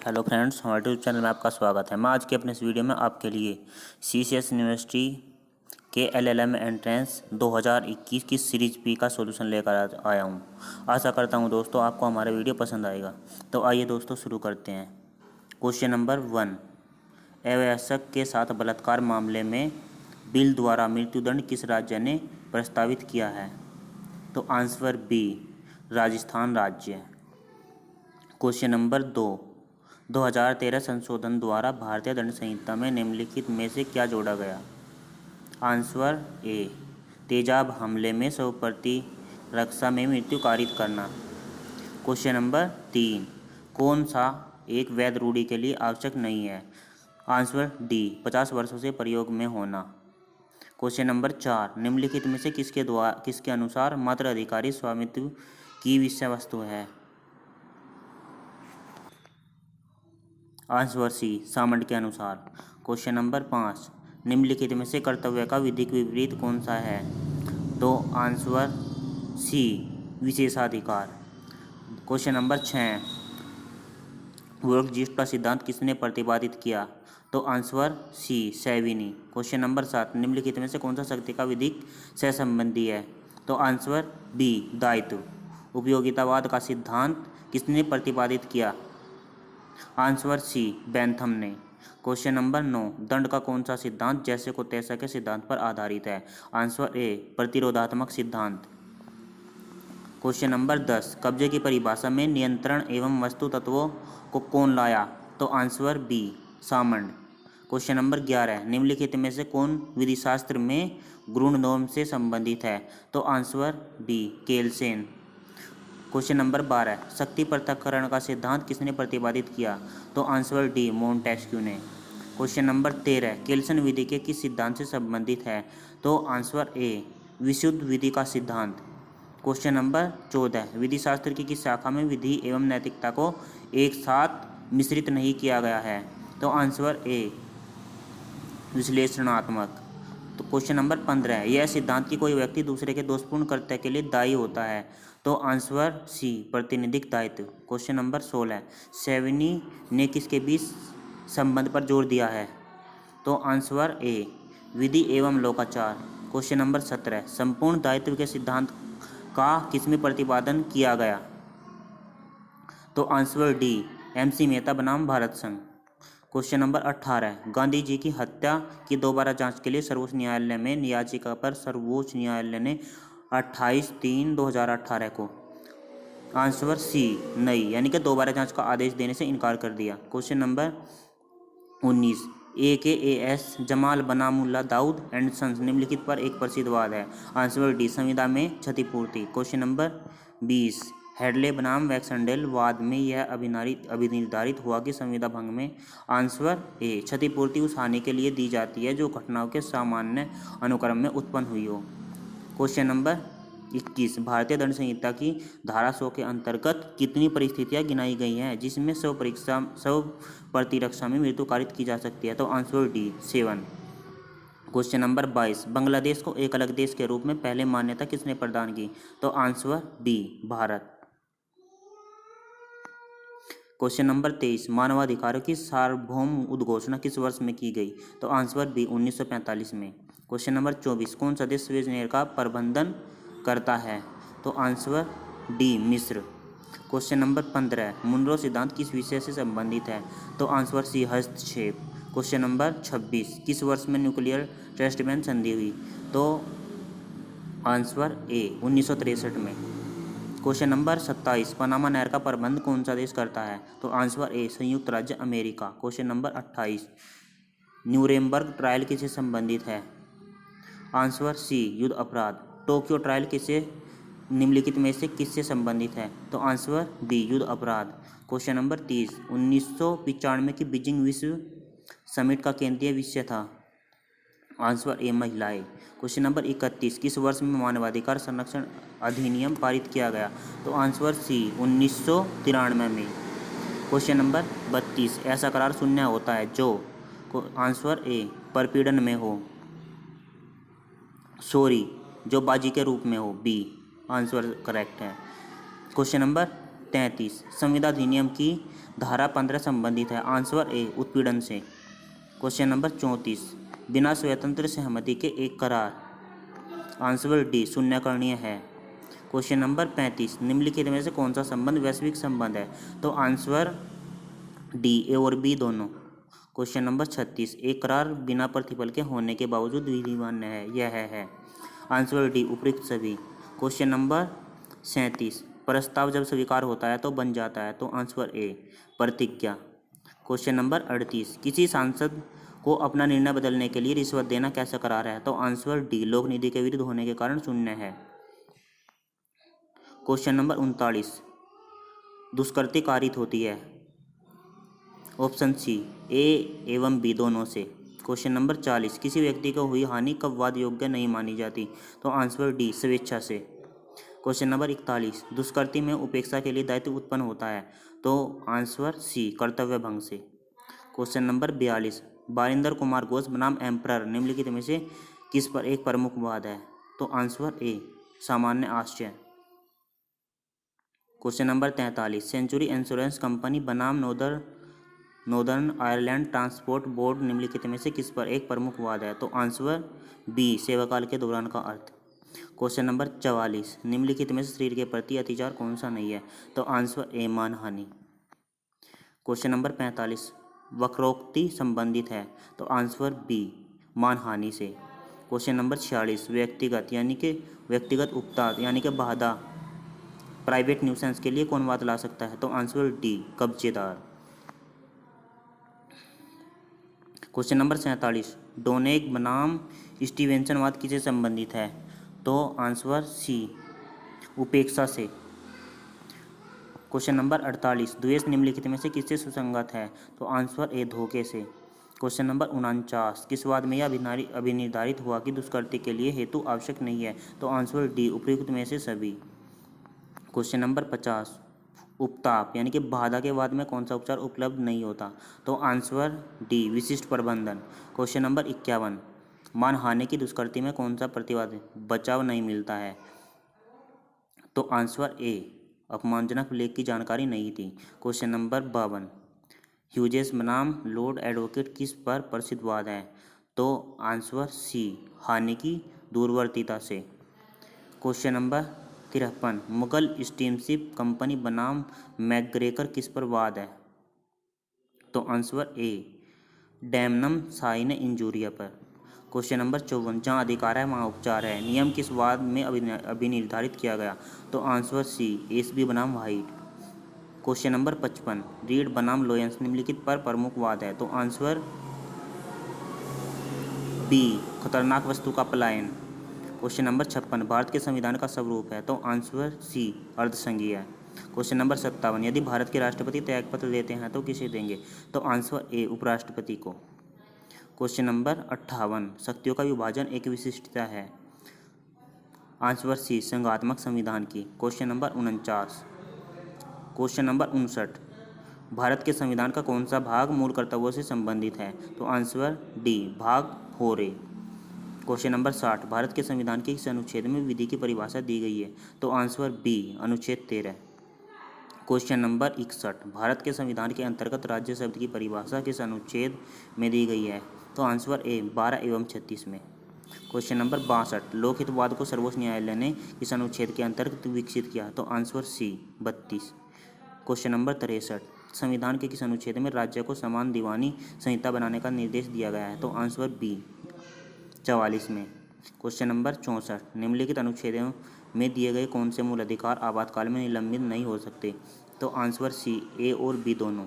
Hello friends, हमारे YouTube channel में आपका स्वागत है। मैं आज के अपने इस वीडियो में आपके लिए CCS यूनिवर्सिटी के LLM एंट्रेंस 2021 की सीरीज पी का सॉल्यूशन लेकर आया हूं। आशा करता हूं दोस्तों आपको हमारा वीडियो पसंद आएगा। तो आइए दोस्तों शुरू करते हैं। क्वेश्चन नंबर 1, अवयस्क के साथ बलात्कार मामले में बिल द्वारा मृत्युदंड किस राज्य ने प्रस्तावित किया है? तो आंसर बी, राजस्थान राज्य। क्वेश्चन नंबर 2, 2013 संशोधन द्वारा भारतीय दंड संहिता में निम्नलिखित में से क्या जोड़ा गया? आंसर ए, तेजाब हमले में शव प्रतिरक्षा में मृत्यु कारित करना। क्वेश्चन नंबर 3, कौन सा एक वैध रूढ़ि के लिए आवश्यक नहीं है? आंसर डी, 50 वर्षों से प्रयोग में होना। क्वेश्चन नंबर 4, निम्नलिखित में से किसके अनुसार मात्र अधिकारी स्वामित्व की विषय वस्तु है? आंसर सी, सामंड के अनुसार। क्वेश्चन नंबर 5, निम्नलिखित में से कर्तव्य का विधिक विपरीत कौन सा है? तो आंसर सी, विशेषाधिकार। क्वेश्चन नंबर 6, वोल्फ-जीस का सिद्धांत किसने प्रतिपादित किया? तो answer C, Savigny. Question number 7, निम्नलिखित में से कौन सा शक्ति का विधिक सहसंबंधी है? तो आंसर बी, दायित्व। उपयोगितावाद का सिद्धांत किसने प्रतिपादित किया? आंसर सी, बेंथम ने। क्वेश्चन नंबर 9, दंड का कौन सा सिद्धांत जैसे को तैसा के सिद्धांत पर आधारित है? आंसर ए, प्रतिरोधात्मक सिद्धांत। क्वेश्चन नंबर 10, कब्जे की परिभाषा में नियंत्रण एवं वस्तु तत्वों को कौन लाया? तो answer B, Salmond. Question number 11, निम्नलिखित में से कौन विधिशास्त्र में ग्रुण नॉर्म से संबंधित है? तो आंसर बी, केल्सेन। क्वेश्चन नंबर 12, शक्ति पृथक्करण का सिद्धांत किसने प्रतिपादित किया? तो आंसर डी, मोंटेस्क्यू ने। क्वेश्चन नंबर 13, केल्सन विधि के किस सिद्धांत से संबंधित है? तो आंसर ए, विशुद्ध विधि का सिद्धांत। क्वेश्चन नंबर 14, विधि शास्त्र की किस शाखा में विधि एवं नैतिकता को एक साथ मिश्रित नहीं किया गया है? तो आंसर ए, विश्लेषणात्मक। तो क्वेश्चन नंबर 15, यह सिद्धांत कि कोई व्यक्ति दूसरे के दोषपूर्ण कृत्य के लिए दायी होता है? तो आंसर सी, प्रातिनिधिक दायित्व। क्वेश्चन नंबर 16, सैविनी ने किसके बीच संबंध पर जोर दिया है? तो आंसर ए, विधि एवं लोकाचार। क्वेश्चन नंबर 17, संपूर्ण दायित्व के सिद्धांत का किसमें प्रतिपादन किया गया? तो आंसर डी, MC मेहता बनाम भारत संघ। क्वेश्चन नंबर 18, गांधी जी की हत्या की दोबारा जांच के लिए सर्वोच्च न्यायालय में याचिका पर सर्वोच्च न्यायालय ने 28/3/2018 को आंसर सी, नहीं, यानी कि दोबारा जांच का आदेश देने से इनकार कर दिया। क्वेश्चन नंबर 19, AKAS जमाल बनामुल्ला दाऊद एंड सन्स निम्नलिखित पर एक प्रसिद्ध वाद है? आंसर डी, संविदा में क्षतिपूर्ति। क्वेश्चन नंबर 20, हेडले बनाम वैक्सनडेल वाद में यह अभिनिर्धारित हुआ कि संविदा भंग में? आंसर ए, क्षतिपूर्ति उस हानि के लिए दी जाती है जो घटनाओं के सामान्य अनुक्रम में उत्पन्न हुई हो। क्वेश्चन नंबर 21, भारतीय दंड संहिता की धारा 100 के अंतर्गत कितनी परिस्थितियां गिनाई गई हैं जिसमें शव प्रतिरक्षा में मृत्यु कारित की जा सकती है? तो answer D, 7। Question number 22, Bangladesh को एक अलग देश के रूप में पहले मान्यता किसने प्रदान की? तो answer D, Bharat. Question number 23, मानवाधिकारों की सार्वभौम उद्घोषणा किस वर्ष में की गई? तो आंसर बी, 1945 में। क्वेश्चन नंबर 24, कौन सा देश स्वेज नहर का प्रबंधन करता है? तो आंसर डी, मिस्र। क्वेश्चन नंबर 15, मुनरो सिद्धांत किस विषय से संबंधित है? तो आंसर सी, हस्तक्षेप। क्वेश्चन नंबर 26, किस वर्ष में न्यूक्लियर टेस्ट बैन संधि हुई? तो आंसर ए, 1963 में। क्वेश्चन नंबर 27, पनामा नहर का प्रबंध कौन सा देश करता है? तो आंसर ए, संयुक्त राज्य America. Question number 28, Nuremberg trial किससे संबंधित है? आंसर सी, युद्ध अपराध। टोक्यो ट्रायल किससे निम्नलिखित में से किससे संबंधित है? तो आंसर बी, युद्ध अपराध। क्वेश्चन नंबर 30, 1995 की बीजिंग विश्व समिट का केंद्रीय विषय था? आंसर ए, महिलाएं। क्वेश्चन नंबर 31, किस वर्ष में मानवाधिकार संरक्षण अधिनियम पारित किया गया? तो आंसर सी, 1993 में। क्वेश्चन नंबर 32, ऐसा करार शून्य होता है जो? आंसर ए, परपीड़न में हो, जो बाजी के रूप में हो। बी आंसर करेक्ट है। क्वेश्चन नंबर 33 संविदा अधिनियम की धारा 15 संबंधित है? आंसर ए उत्पीड़न से। क्वेश्चन नंबर 34 बिना स्वतंत्र सहमति के एक करार? आंसर डी शून्यकरणीय है। क्वेश्चन नंबर 35 निम्नलिखित में से कौन सा संबंध वैश्विक संबंध है? तो आंसर डी ए और बी दोनों। क्वेश्चन नंबर 36 एक करार बिना प्रतिफल के होने के बावजूद विधिमान्य है? यह है आंसर डी उपयुक्त सभी। क्वेश्चन नंबर 37 प्रस्ताव जब स्वीकार होता है तो बन जाता है? तो आंसर ए प्रतिज्ञा। क्वेश्चन नंबर 38 किसी सांसद को अपना निर्णय बदलने के लिए रिश्वत देना कैसा करार है? तो आंसर डी लोक निधि के विरुद्ध होने के कारण शून्य है। क्वेश्चन नंबर 39 दुष्कृति कारित होती है? ऑप्शन सी ए एवं बी दोनों से। क्वेश्चन नंबर 40 किसी व्यक्ति को हुई हानि कब वाद योग्य नहीं मानी जाती? तो आंसर डी स्वेच्छा से। क्वेश्चन नंबर 41 दुष्कृति में उपेक्षा के लिए दायित्व उत्पन्न होता है? तो आंसर सी कर्तव्य भंग से। क्वेश्चन नंबर 42 बारिंदर कुमार घोष बनाम एम्परर निम्नलिखित में से किस पर एक प्रमुख वाद है? तो आंसर ए सामान्य आश्चर्य। Question number 43 Century Insurance Company बनाम नॉर्दर्न आयरलैंड ट्रांसपोर्ट बोर्ड निम्नलिखित में से किस पर एक प्रमुख वाद है? तो आंसर बी सेवाकाल के दौरान का अर्थ। क्वेश्चन नंबर 44 निम्नलिखित में से शरीर के प्रति अत्याचार कौन सा नहीं है? तो आंसर ए मानहानि। क्वेश्चन नंबर 45 वक्रोक्ति संबंधित है? तो आंसर बी मानहानि से। क्वेश्चन नंबर 46 व्यक्तिगत उपताद यानी कि बाधा प्राइवेट न्यूसेंस के लिए कौन वाद ला सकता है? तो आंसर डी कब्जेदार। क्वेश्चन नंबर 47 डोनेग बनाम स्टीवेंसन वाद किससे संबंधित है? तो आंसर सी उपेक्षा से। क्वेश्चन नंबर 48 द्वेष निम्नलिखित में से किससे सुसंगत है? तो आंसर ए धोखे से। क्वेश्चन नंबर 49 किस वाद में यह अभिनिर्धारित हुआ कि दुष्कृति के लिए हेतु आवश्यक नहीं है? तो आंसर डी उपयुक्त में से सभी। क्वेश्चन नंबर 50 उपताप यानी कि बाधा के वाद में कौन सा उपचार उपलब्ध नहीं होता? तो आंसर डी विशिष्ट प्रबंधन। क्वेश्चन नंबर 51 मानहानि की दुष्कृति में कौन सा प्रतिवाद बचाव नहीं मिलता है? तो आंसर ए अपमानजनक उल्लेख की जानकारी नहीं थी। क्वेश्चन नंबर 52 ह्यूजेस बनाम लॉर्ड एडवोकेट किस पर प्रसिद्ध वाद है? तो आंसर सी हानि की दूरवर्तीता से। Question number 53 Mogul Steamship Company बनाम मैकग्रेकर किस पर वाद है? तो answer A damnum sine injuria पर। क्वेश्चन नंबर 54 जहाँ अधिकार है वहाँ उपचार है नियम किस वाद में अभिनिर्धारित किया गया? तो आंसर सी एसबी बनाम वाइट। क्वेश्चन नंबर 55 रीड बनाम लोयंस निम्नलिखित पर प्रमुख वाद है? तो आंसर बी खतरनाक वस्तु का पलायन। क्वेश्चन नंबर 56 भारत के संविधान का स्वरूप है? तो आंसर सी अर्धसंघीय है। क्वेश्चन नंबर 57 यदि भारत के राष्ट्रपति त्यागपत्र देते हैं तो किसे देंगे? तो आंसर ए उपराष्ट्रपति को। क्वेश्चन नंबर 58 शक्तियों का विभाजन एक विशिष्टता है? आंसर सी संघात्मक संविधान की। Question number 49 question number 59 Bharat के संविधान का कौन सा भाग मूल कर्तव्यों से संबंधित है? तो आंसर डी भाग 4 क्वेश्चन नंबर 60 भारत के संविधान के किस अनुच्छेद में विधि की परिभाषा दी गई है? तो आंसर बी अनुच्छेद 13। क्वेश्चन नंबर 61 भारत के संविधान के अंतर्गत राज्य शब्द की परिभाषा किस अनुच्छेद में दी गई है? तो आंसर ए 12 एवं 36 में। क्वेश्चन नंबर 62 लोकहितवाद को सर्वोच्च न्यायालय ने किस अनुच्छेद के अंतर्गत विकसित किया? तो आंसर सी 32। क्वेश्चन नंबर 63 संविधान के किस अनुच्छेद में राज्य को समान दीवानी संहिता बनाने का निर्देश दिया गया है? तो आंसर बी 44 में। क्वेश्चन नंबर 64 निम्नलिखित अनुच्छेदों में दिए गए कौन से मूल अधिकार आपातकाल में निलंबित नहीं हो सकते? तो आंसर सी ए और बी दोनों।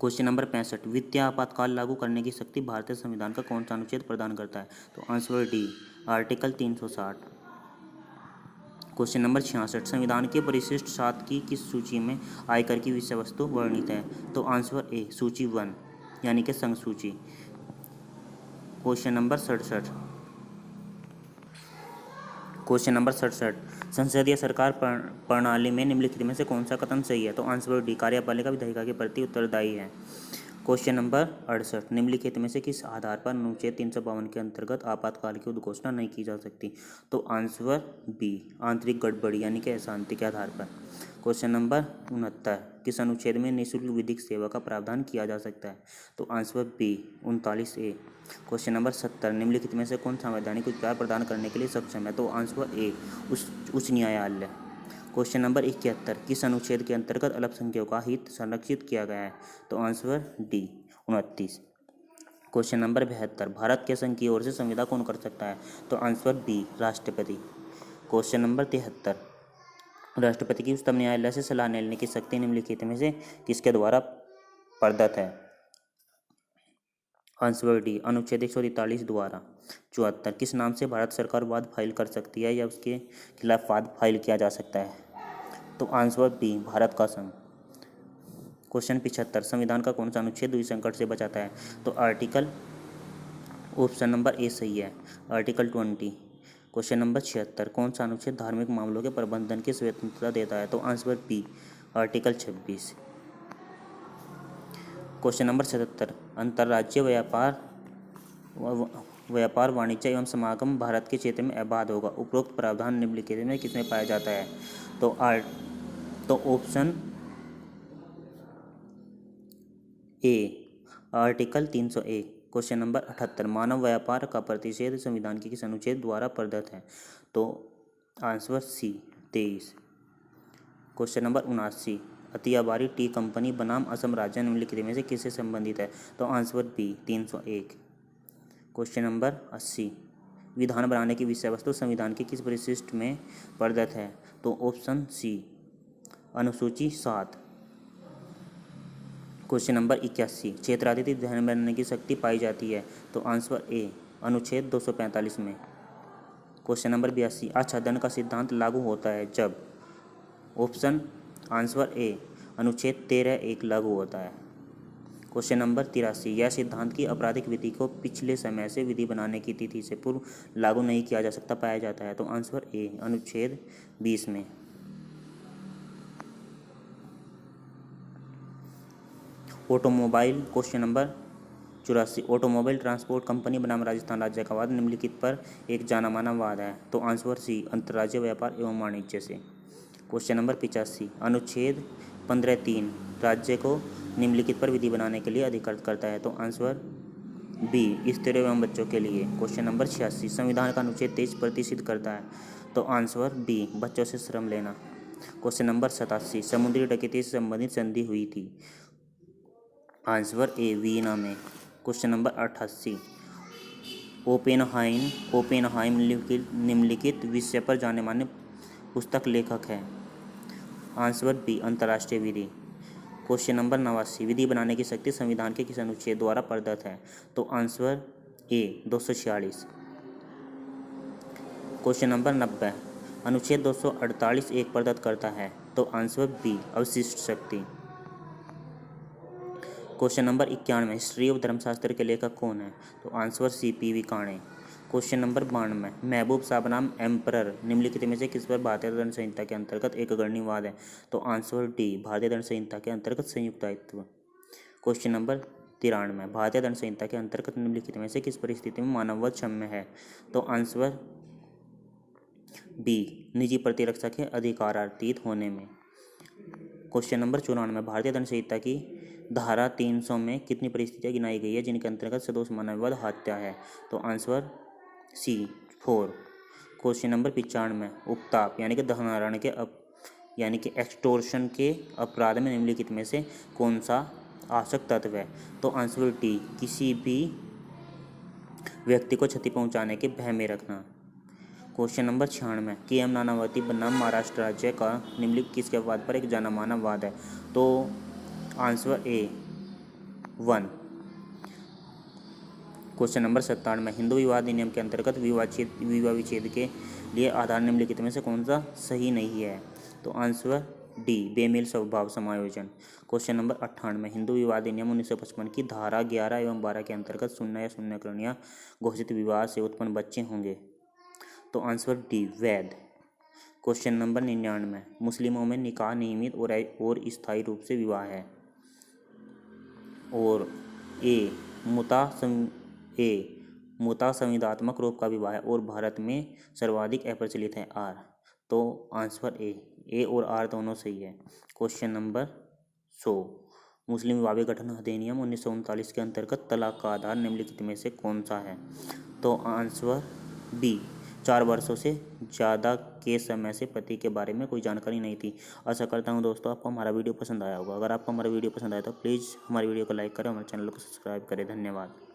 क्वेश्चन नंबर 65 वित्तीय आपातकाल लागू करने की शक्ति भारतीय संविधान का कौन सा अनुच्छेद प्रदान करता है? तो answer D article 360। Question number 66 संविधान के परिशिष्ट 7 की किस सूची में आयकर की विषय वस्तु वर्णित है? तो आंसर ए सूची 1 यानी कि संघ सूची। क्वेश्चन नंबर 67 संसदीय सरकार प्रणाली में निम्नलिखित में से कौन सा कथन सही है? तो आंसर डी कार्यपालिका विधायिका के प्रति उत्तरदायी है। क्वेश्चन नंबर 68, निम्नलिखित में से किस आधार पर अनुच्छेद 352 के अंतर्गत आपातकाल की उद्घोषणा नहीं की जा सकती? तो आंसर बी, आंतरिक गड़बड़ी यानी कि अशांति के आधार पर। क्वेश्चन नंबर 69, किस अनुच्छेद में निःशुल्क विधिक सेवा का प्रावधान किया जा सकता है? तो answer B 39A। Question number 70, निम्नलिखित में से कौन संवैधानिक उपचार प्रदान करने के लिए सक्षम है? तो आंसर ए, उच्च न्यायालय। क्वेश्चन नंबर 71, किस अनुच्छेद के अंतर्गत अल्पसंख्यकों का हित संरक्षित किया गया है? तो answer D 29। Question number 72, Bharat के संघ की ओर से संविदा कौन कर सकता है? तो आंसर बी, राष्ट्रपति। क्वेश्चन नंबर 73, राष्ट्रपति की उच्चतम न्यायालय से सलाह लेने की शक्ति निम्नलिखित में से किसके द्वारा प्रदत्त है? आंसर डी, अनुच्छेद 143 द्वारा। 74, किस नाम से भारत सरकार वाद फाइल कर सकती है या उसके खिलाफ वाद फाइल किया जा सकता है? तो आंसर बी, भारत का संघ। क्वेश्चन 75, संविधान का कौन सा अनुच्छेद द्वि संकट से बचाता है? तो आर्टिकल, ऑप्शन नंबर ए सही है, आर्टिकल 20। क्वेश्चन नंबर 76, कौन सा अनुच्छेद धार्मिक मामलों के प्रबंधन की स्वतंत्रता देता है? तो answer B, article 26। Question number 77, अंतर्राज्यीय व्यापार वाणिज्य एवं समागम भारत के क्षेत्र में अबाध होगा, उपरोक्त प्रावधान निम्नलिखित में किसमें पाया जाता है? तो option A, article 301। Question number 78, मानव व्यापार का प्रतिषेध संविधान के किस अनुच्छेद द्वारा प्रदत्त है? तो answer C, 23। Question number 79, Atiabari tea company बनाम असम राज्य निम्नलिखित में से किससे संबंधित है? तो आंसर बी, 301। क्वेश्चन नंबर 80, विधान बनाने की विषय वस्तु संविधान के किस परिशिष्ट में प्रदत्त है? तो ऑप्शन सी, अनुसूची 7। क्वेश्चन नंबर 81, क्षेत्रातीत विधान बनाने की शक्ति पाई जाती है? तो आंसर ए, अनुच्छेद 245 में। क्वेश्चन नंबर 82, आच्छादन का सिद्धांत लागू होता है जब? ऑप्शन आंसर ए, अनुच्छेद 13(1) लागू होता है। क्वेश्चन नंबर 83, यह सिद्धांत की आपराधिक विधि को पिछले समय से विधि बनाने की तिथि से पूर्व लागू नहीं किया जा सकता पाया जाता है? तो आंसर ए, अनुच्छेद 20 में। Automobile, question number 84, automobile transport company बनाम राजस्थान राज्य का वाद निम्नलिखित पर एक जाना माना वाद है? तो आंसर सी, अंतर्राज्यीय व्यापार एवं वाणिज्य से। क्वेश्चन नंबर 85, अनुच्छेद 15(3) राज्य को निम्नलिखित पर विधि बनाने के लिए अधिकृत करता है? तो आंसर बी, स्त्रियों एवं बच्चों के लिए। क्वेश्चन नंबर 86, संविधान का अनुच्छेद 23 प्रतिष्ठित करता है? तो आंसर बी, बच्चों से श्रम लेना। क्वेश्चन नंबर 87, समुद्री डकैती से संबंधित संधि हुई थी? आंसर ए, वियना में। क्वेश्चन नंबर 88, ओपेनहाइम निम्नलिखित विषय पर जाने माने पुस्तक लेखक है? आंसर बी, अंतर्राष्ट्रीय विधि। क्वेश्चन नंबर 89, विधि बनाने की शक्ति संविधान के किस अनुच्छेद द्वारा प्रदत्त है? तो आंसर ए, 246। क्वेश्चन नंबर 90, अनुच्छेद 248 एक प्रदत्त करता है? तो आंसर बी, अवशिष्ट शक्ति। क्वेश्चन नंबर 91, हिस्ट्री ऑफ धर्मशास्त्र के लेखक कौन है? तो आंसर सी, पी.वी. काणे। क्वेश्चन नंबर 92, महबूब शाह बनाम एम्परर निम्नलिखित में से किस पर भारतीय दंड संहिता के अंतर्गत एक अग्रणी वाद है? तो आंसर डी, भारतीय दंड संहिता के अंतर्गत संयुक्त दायित्व। क्वेश्चन नंबर 93, भारतीय दंड संहिता के अंतर्गत निम्नलिखित में से किस परिस्थिति में मानववध क्षम्य है? तो आंसर बी, निजी प्रतिरक्षा के अधिकारातीत होने में। क्वेश्चन नंबर 94, भारतीय दंड संहिता की धारा 300 में कितनी परिस्थितियां गिनाई गई है जिनके अंतर्गत सदोष मानववध हत्या है? तो आंसर सी, 4। क्वेश्चन नंबर 95, उपताप यानी कि दहनरण के यानी कि एक्सटोर्शन के अपराध में निम्नलिखित में से कौन सा आवश्यक तत्व है? तो आंसर डी, किसी भी व्यक्ति को क्षति पहुंचाने के भय में रखना। Question number 96, KM. नानावती बनाम महाराष्ट्र राज्य का निम्नलिखित किसके वाद पर एक जाना माना वाद है? तो आंसर ए, 1। क्वेश्चन नंबर 97, हिंदू विवाह अधिनियम के अंतर्गत विवाह विच्छेद के लिए आधार निम्नलिखित में से कौन सा सही नहीं है? तो आंसर डी, बेमेल स्वभाव समायोजन। क्वेश्चन नंबर 98, हिंदू विवाह अधिनियम 1955 की धारा 11 एवं 12 के अंतर्गत शून्य या शून्यकरण घोषित विवाह से उत्पन्न बच्चे होंगे? तो आंसर डी, वैध। क्वेश्चन नंबर 99, मुस्लिमों में निकाह नियमित और स्थायी रूप से विवाह है? और ए मुता संविदात्मक रूप का विवाह है और भारत में सर्वाधिक अप्रचलित है आर। तो आंसर ए और आर दोनों सही है। क्वेश्चन नंबर 100 मुस्लिम विवाह गठन अधिनियम 1939 के अंतर्गत तलाक का आधार निम्नलिखित में से कौन सा है? तो आंसर बी 4 वर्षों से ज़्यादा के समय से पति के बारे में कोई जानकारी नहीं थी। आशा करता हूँ दोस्तों आपको हमारा वीडियो पसंद आया होगा। अगर आपको हमारा वीडियो पसंद आया तो प्लीज़ हमारे वीडियो को लाइक करें, हमारे चैनल को सब्सक्राइब करें। धन्यवाद।